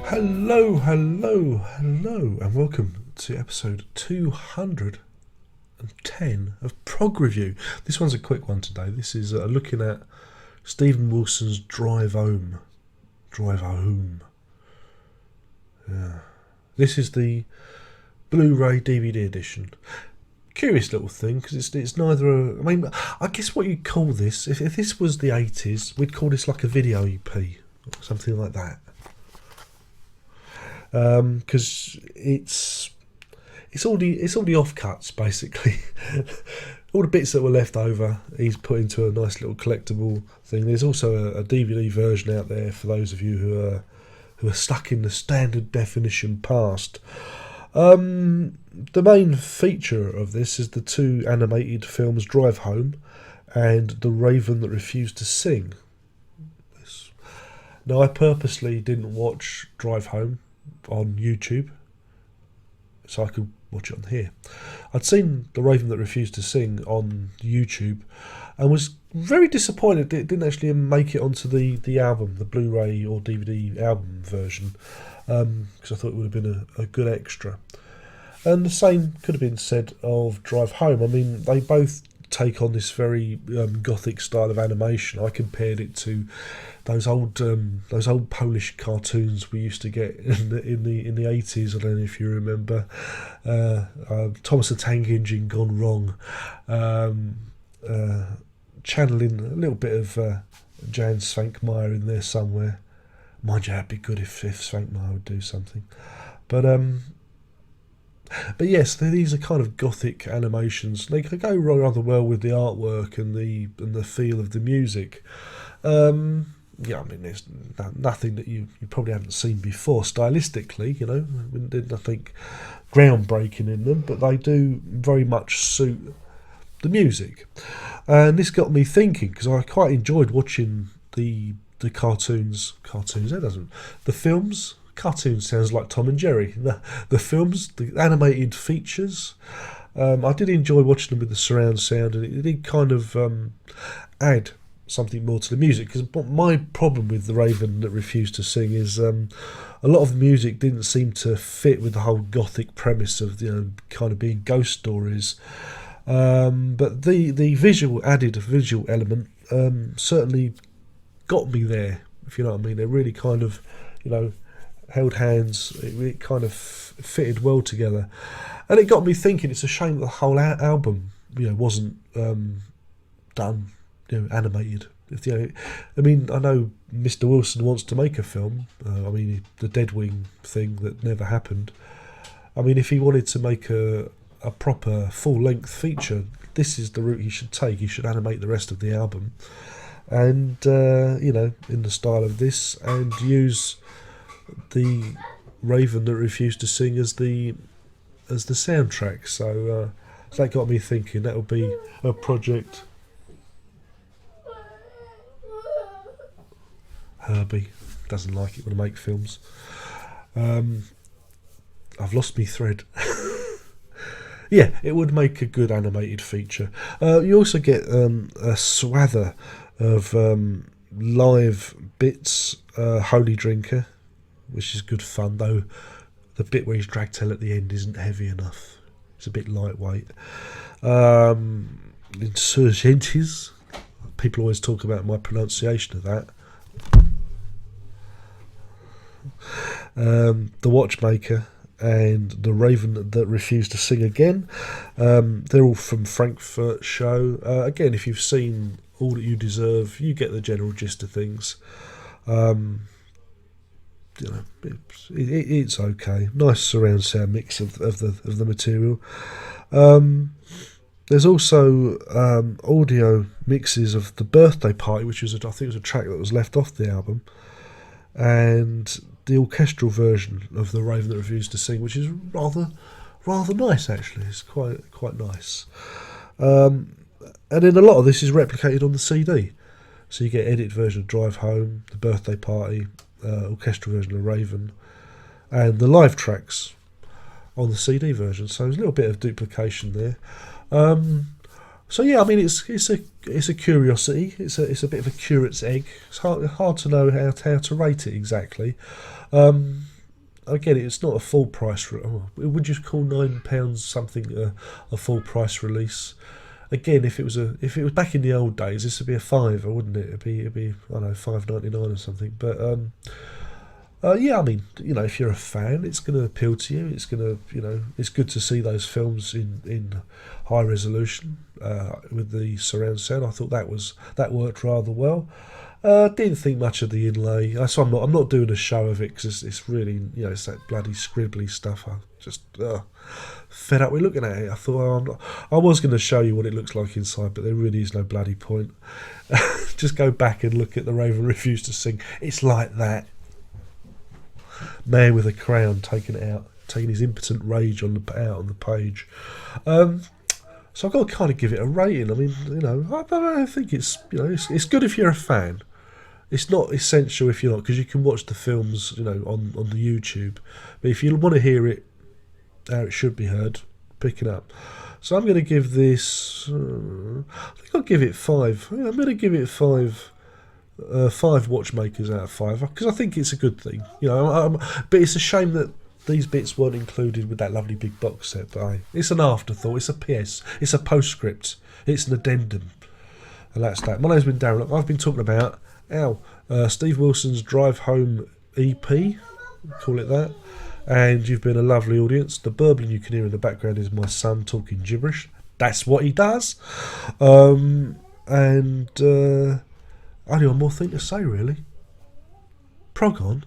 Hello, hello, hello, and welcome to episode 210 of Prog Review. This one's a quick one today. This is looking at Stephen Wilson's Drive Home. Drive Home. Yeah. This is the Blu-ray DVD edition. Curious little thing, because it's neither I guess what you'd call this, if this was the 80s, we'd call this like a video EP, or something like that. Because it's all the offcuts basically. All the bits that were left over, he's put into a nice little collectible thing. There's also a DVD version out there for those of you who are stuck in the standard definition past. The main feature of this is the two animated films Drive Home and The Raven That Refused to Sing. Now, I purposely didn't watch Drive Home on YouTube so I could watch it on here. I'd seen The Raven That Refused to Sing on YouTube and was very disappointed it didn't actually make it onto the album, the Blu-ray or DVD album version, because I thought it would have been a good extra. And the same could have been said of Drive Home. I mean, they both take on this very gothic style of animation. I compared it to those old Polish cartoons we used to get in the 80s. I don't know if you remember. Thomas the Tank Engine gone wrong. Channeling a little bit of Jan Svankmajer in there somewhere. Mind you, that'd be good if Svankmajer would do something. But yes, these are kind of gothic animations. They could go rather well with the artwork and the feel of the music. Yeah, I mean, there's nothing that you probably haven't seen before stylistically. You know, there's nothing groundbreaking in them, but they do very much suit the music. And this got me thinking, because I quite enjoyed watching the cartoons. The films. Cartoon sounds like Tom and Jerry. The films, the animated features, I did enjoy watching them with the surround sound, and it did kind of add something more to the music. Because my problem with The Raven That Refused to Sing is a lot of the music didn't seem to fit with the whole gothic premise of kind of being ghost stories. But the visual element certainly got me there, if you know what I mean. They really kind of, held hands. It kind of fitted well together, and it got me thinking. It's a shame that the whole album, wasn't done, animated. I mean, I know Mr. Wilson wants to make a film. The Deadwing thing that never happened. I mean, if he wanted to make a proper full-length feature, this is the route he should take. He should animate the rest of the album, and in the style of this, and use the Raven That Refused to Sing as the soundtrack. So that got me thinking that would be a project. Herbie doesn't like it when I make films. I've lost me thread. Yeah, it would make a good animated feature. You also get a swather of live bits. Holy Drinker, which is good fun, though the bit where he's Dragtail at the end isn't heavy enough. It's a bit lightweight. Insurgentes. People always talk about my pronunciation of that. The Watchmaker and The Raven That Refused to Sing Again. They're all from Frankfurt show. Again, if you've seen All That You Deserve, you get the general gist of things. It's okay. Nice surround sound mix of the material. There's also audio mixes of The Birthday Party, which I think was a track that was left off the album, and the orchestral version of The Raven That Refused to Sing, which is rather nice actually. It's quite nice. And then a lot of this is replicated on the CD, so you get edit version of Drive Home, The Birthday Party, orchestral version of Raven, and the live tracks on the CD version. So there's a little bit of duplication there. So yeah, I mean, it's a curiosity. It's a bit of a curate's egg. It's hard to know how to rate it exactly. again, it's not a full price. Would you call £9 something a full price release? Again, if it was back in the old days, this would be a fiver, wouldn't it? It'd be I don't know, £5.99 or something. But yeah, I mean, if you're a fan, it's going to appeal to you. It's going to, it's good to see those films in high resolution with the surround sound. I thought that worked rather well. Didn't think much of the inlay, so I'm not doing a show of it because it's really, it's that bloody scribbly stuff. I just fed up with looking at it. I thought I was going to show you what it looks like inside, but there really is no bloody point. Just go back and look at the Raven Refused to Sing. It's like that. Man with a crown taking his impotent rage out on the page. So I've got to kind of give it a rating. I mean, I think it's good if you're a fan. It's not essential if you're not, because you can watch the films, on the YouTube. But if you want to hear it how it should be heard, pick it up. So I'm going to give this. I think I'll give it 5. I'm going to give it 5. 5 watchmakers out of 5 because I think it's a good thing, but it's a shame that these bits weren't included with that lovely big box set. But it's an afterthought, it's a PS, it's a postscript, it's an addendum, and that's that. My name's been Darren. I've been talking about Steve Wilson's Drive Home EP, call it that, and you've been a lovely audience. The burbling you can hear in the background is my son talking gibberish. That's what he does. And only one more thing to say, really. Prog on.